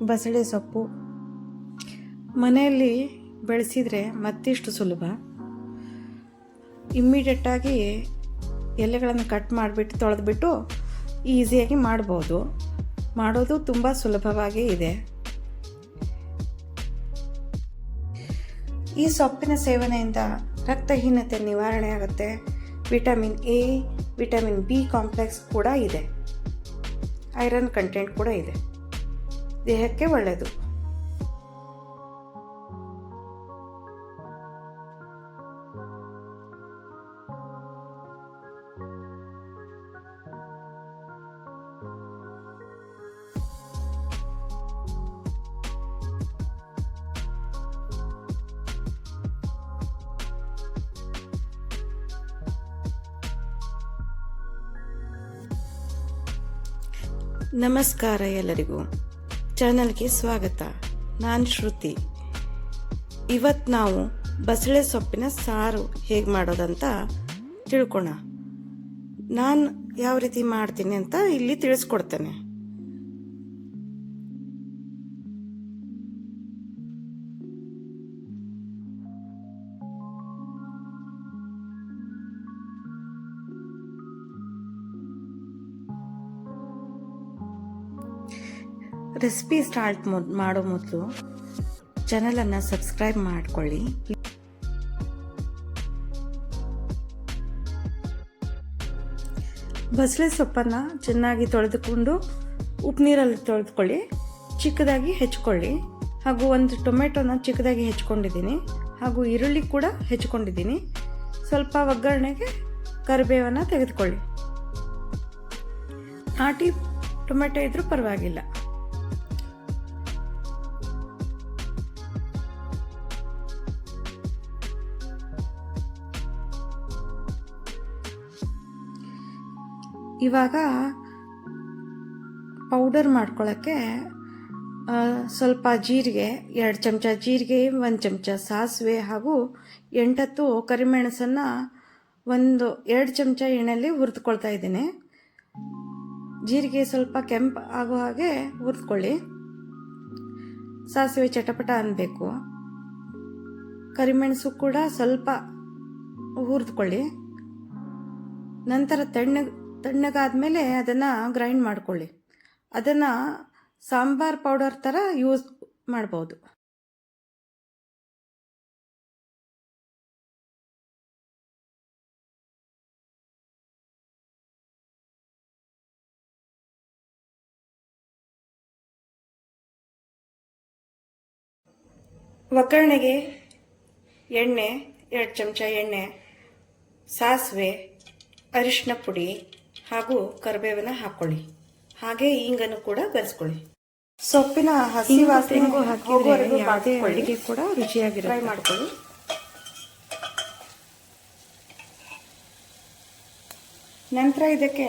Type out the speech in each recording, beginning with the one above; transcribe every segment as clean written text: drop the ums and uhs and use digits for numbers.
ಬಸಳೆ ಸೊಪ್ಪು ಮನೆಯಲ್ಲಿ ಬೆಳೆಸಿದರೆ ಮತ್ತಿಷ್ಟು ಸುಲಭ. ಇಮ್ಮಿಡಿಯೇಟಾಗಿ ಎಲೆಗಳನ್ನು ಕಟ್ ಮಾಡಿಬಿಟ್ಟು ತೊಳೆದ್ಬಿಟ್ಟು ಈಸಿಯಾಗಿ ಮಾಡ್ಬೋದು. ಮಾಡೋದು ತುಂಬ ಸುಲಭವಾಗಿ ಇದೆ. ಈ ಸೊಪ್ಪಿನ ಸೇವನೆಯಿಂದ ರಕ್ತಹೀನತೆ ನಿವಾರಣೆ ಆಗುತ್ತೆ. Vitamin A, vitamin B complex ಕೂಡ ಇದೆ. ಐರನ್ ಕಂಟೆಂಟ್ ಕೂಡ ಇದೆ. ದೇಹಕ್ಕೆ ಒಳ್ಳೆಯದು. ನಮಸ್ಕಾರ ಎಲ್ಲರಿಗೂ, ಚಾನಲ್ಗೆ ಸ್ವಾಗತ. ನಾನು ಶ್ರುತಿ. ಇವತ್ತು ನಾವು ಬಸಳೆ ಸೊಪ್ಪಿನ ಸಾರು ಹೇಗೆ ಮಾಡೋದಂತ ತಿಳ್ಕೊಣ. ನಾನು ಯಾವ ರೀತಿ ಮಾಡ್ತೀನಿ ಅಂತ ಇಲ್ಲಿ ತಿಳಿಸ್ಕೊಡ್ತೇನೆ. ರೆಸಿಪಿ ಸ್ಟಾರ್ಟ್ ಮಾಡೋ ಮೊದಲು ಚಾನಲನ್ನು ಸಬ್ಸ್ಕ್ರೈಬ್ ಮಾಡಿಕೊಳ್ಳಿ. ಬಸಳೆ ಸೊಪ್ಪನ್ನು ಚೆನ್ನಾಗಿ ತೊಳೆದುಕೊಂಡು ಉಪ್ಪು ನೀರಲ್ಲಿ ತೊಳೆದುಕೊಳ್ಳಿ. ಚಿಕ್ಕದಾಗಿ ಹೆಚ್ಕೊಳ್ಳಿ. ಹಾಗೂ ಒಂದು ಟೊಮೆಟೊನ ಚಿಕ್ಕದಾಗಿ ಹೆಚ್ಕೊಂಡಿದ್ದೀನಿ. ಹಾಗೂ ಈರುಳ್ಳಿ ಕೂಡ ಹೆಚ್ಕೊಂಡಿದ್ದೀನಿ. ಸ್ವಲ್ಪ ಒಗ್ಗರಣೆಗೆ ಕರಿಬೇವನ್ನು ತೆಗೆದುಕೊಳ್ಳಿ. ನಾಟಿ ಟೊಮೆಟೊ ಇದ್ರೂ ಪರವಾಗಿಲ್ಲ. ಇವಾಗ ಪೌಡರ್ ಮಾಡ್ಕೊಳ್ಳೋಕ್ಕೆ ಸ್ವಲ್ಪ ಜೀರಿಗೆ, 2 ಚಮಚ ಜೀರಿಗೆ, 1 ಚಮಚ ಸಾಸಿವೆ ಹಾಗೂ 8-10 ಕರಿಮೆಣಸನ್ನು 2 ಚಮಚ ಎಣ್ಣೆಯಲ್ಲಿ ಹುರಿದುಕೊಳ್ತಾ ಇದ್ದೀನಿ. ಜೀರಿಗೆ ಸ್ವಲ್ಪ ಕೆಂಪು ಆಗೋ ಹಾಗೆ ಹುರಿದುಕೊಳ್ಳಿ. ಸಾಸಿವೆ ಚಟಪಟ ಅನ್ನಬೇಕು. ಕರಿಮೆಣಸು ಕೂಡ ಸ್ವಲ್ಪ ಹುರಿದುಕೊಳ್ಳಿ. ನಂತರ ತಣ್ಣಗಾದ್ಮೇಲೆ ಅದನ್ನು ಗ್ರೈಂಡ್ ಮಾಡ್ಕೊಳ್ಳಿ. ಅದನ್ನು ಸಾಂಬಾರ್ ಪೌಡರ್ ಥರ ಯೂಸ್ ಮಾಡ್ಬೋದು. ಒಗ್ಗರಣೆಗೆ ಎಣ್ಣೆ, 2 ಚಮಚ ಎಣ್ಣೆ, ಸಾಸಿವೆ, ಅರಿಶಿನ ಪುಡಿ ಹಾಗೂ ಕರಿಬೇವನ್ನು ಹಾಕ್ಕೊಳ್ಳಿ. ಹಾಗೆ ಇಂಗನ್ನು ಕೂಡ ಬೆರೆಸ್ಕೊಳ್ಳಿ. ಸೊಪ್ಪಿನ ಹಸಿ ವಾಸನೆಗೂ ಹಾಕಿದ್ರೆ ಯಾವುದೇ ಅಡುಗೆ ಕೂಡ ರುಚಿಯಾಗಿರುತ್ತೆ. ಫ್ರೈ ಮಾಡ್ಕೊಳ್ಳಿ. ನಂತರ ಇದಕ್ಕೆ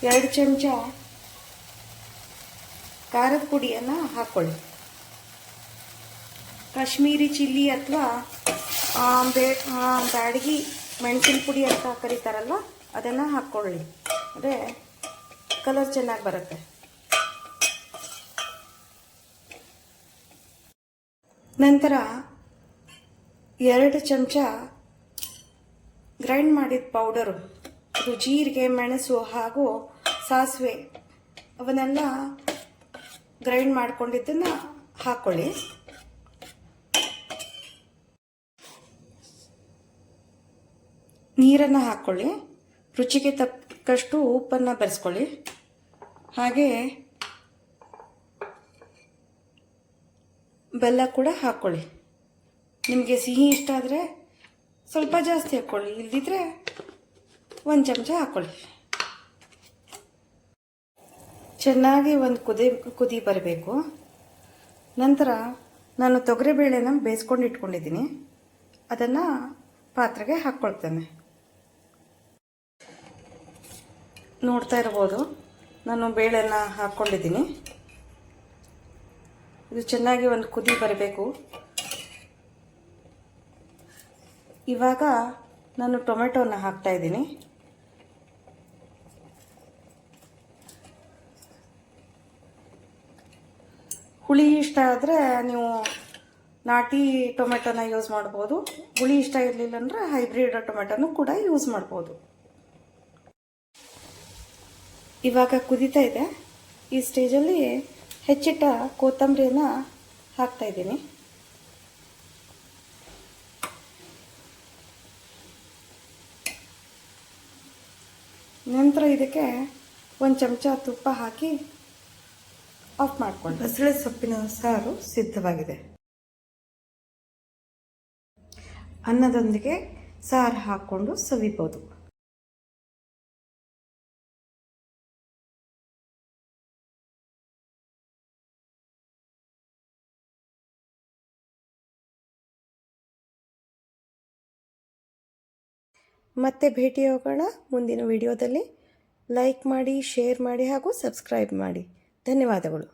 2 ಚಮಚ ಖಾರದ ಪುಡಿಯನ್ನು ಹಾಕ್ಕೊಳ್ಳಿ. ಕಾಶ್ಮೀರಿ ಚಿಲ್ಲಿ ಅಥವಾ ಬ್ಯಾಡಗಿ ಮೆಣಸಿನ ಪುಡಿ ಅಂತ ಕರೀತಾರಲ್ಲ, ಅದನ್ನು ಹಾಕ್ಕೊಳ್ಳಿ. ಅಂದರೆ ಕಲರ್ ಚೆನ್ನಾಗಿ ಬರುತ್ತೆ. ನಂತರ 2 ಚಮಚ ಗ್ರೈಂಡ್ ಮಾಡಿದ ಪೌಡರು, ಅದು ಜೀರಿಗೆ, ಮೆಣಸು ಹಾಗೂ ಸಾಸಿವೆ ಅವನ್ನೆಲ್ಲ ಗ್ರೈಂಡ್ ಮಾಡ್ಕೊಂಡಿದ್ದನ್ನು ಹಾಕ್ಕೊಳ್ಳಿ. ನೀರನ್ನು ಹಾಕ್ಕೊಳ್ಳಿ. ರುಚಿಗೆ ತಕ್ಕಷ್ಟು ಉಪ್ಪನ್ನು ಬೆರೆಸ್ಕೊಳ್ಳಿ. ಹಾಗೆ ಬೆಲ್ಲ ಕೂಡ ಹಾಕ್ಕೊಳ್ಳಿ. ನಿಮಗೆ ಸಿಹಿ ಇಷ್ಟ ಆದರೆ ಸ್ವಲ್ಪ ಜಾಸ್ತಿ ಹಾಕ್ಕೊಳ್ಳಿ, ಇಲ್ಲದಿದ್ದರೆ 1 ಚಮಚ ಹಾಕ್ಕೊಳ್ಳಿ. ಚೆನ್ನಾಗಿ ಒಂದು ಕುದಿ ಬರಬೇಕು. ನಂತರ ನಾನು ತೊಗರಿಬೇಳೆನ ಬೇಯಿಸ್ಕೊಂಡು ಇಟ್ಕೊಂಡಿದ್ದೀನಿ. ಅದನ್ನು ಪಾತ್ರೆಗೆ ಹಾಕ್ಕೊಳ್ತೇನೆ. ನೋಡ್ತಾ ಇರ್ಬೋದು, ನಾನು ಬೇಳೆನ ಹಾಕ್ಕೊಂಡಿದ್ದೀನಿ. ಇದು ಚೆನ್ನಾಗಿ ಒಂದು ಕುದಿ ಬರಬೇಕು. ಇವಾಗ ನಾನು ಟೊಮೆಟೊನ ಹಾಕ್ತಾ ಇದ್ದೀನಿ. ಹುಳಿ ಇಷ್ಟ ಆದರೆ ನೀವು ನಾಟಿ ಟೊಮೆಟೊನ ಯೂಸ್ ಮಾಡ್ಬೋದು. ಹುಳಿ ಇಷ್ಟ ಇರಲಿಲ್ಲ ಅಂದರೆ ಹೈಬ್ರಿಡ್ ಟೊಮೆಟೊನೂ ಕೂಡ ಯೂಸ್ ಮಾಡ್ಬೋದು. ಇವಾಗ ಕುದೀತಾ ಇದೆ. ಈ ಸ್ಟೇಜಲ್ಲಿ ಹೆಚ್ಚಿಟ್ಟ ಕೊತ್ತಂಬರಿಯನ್ನು ಹಾಕ್ತಾಯಿದ್ದೀನಿ. ನಂತರ ಇದಕ್ಕೆ ಒಂದು ಚಮಚ ತುಪ್ಪ ಹಾಕಿ ಆಫ್ ಮಾಡಿಕೊಂಡು ಬಸಳೆ ಸೊಪ್ಪಿನ ಸಾರು ಸಿದ್ಧವಾಗಿದೆ. ಅನ್ನದೊಂದಿಗೆ ಸಾರು ಹಾಕ್ಕೊಂಡು ಸವಿಬೋದು. ಮತ್ತೆ ಭೇಟಿಯಾಗೋಣ ಮುಂದಿನ ವಿಡಿಯೋದಲ್ಲಿ. ಲೈಕ್ ಮಾಡಿ, ಶೇರ್ ಮಾಡಿ ಹಾಗೂ ಸಬ್ಸ್ಕ್ರೈಬ್ ಮಾಡಿ. ಧನ್ಯವಾದಗಳು.